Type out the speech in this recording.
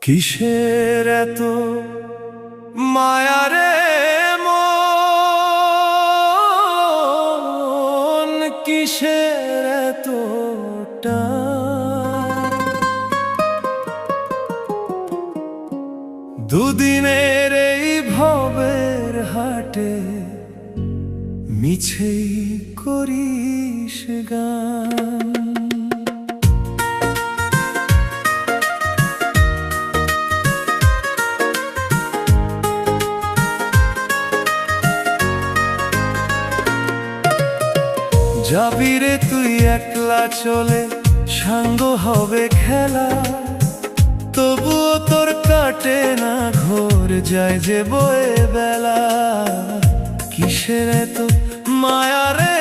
কিসের এত মায়া রে মন, কিসের এত টান? দুদিনের এই ভবের হাটে মিছেই করিস গান। যাবি রে তুই একলা চলে, সাঙ্গ হবে খেলা, তবুও তোর কাটে না ঘোর, যায় যে বয়ে বেলা। কিসের এত মায়া রে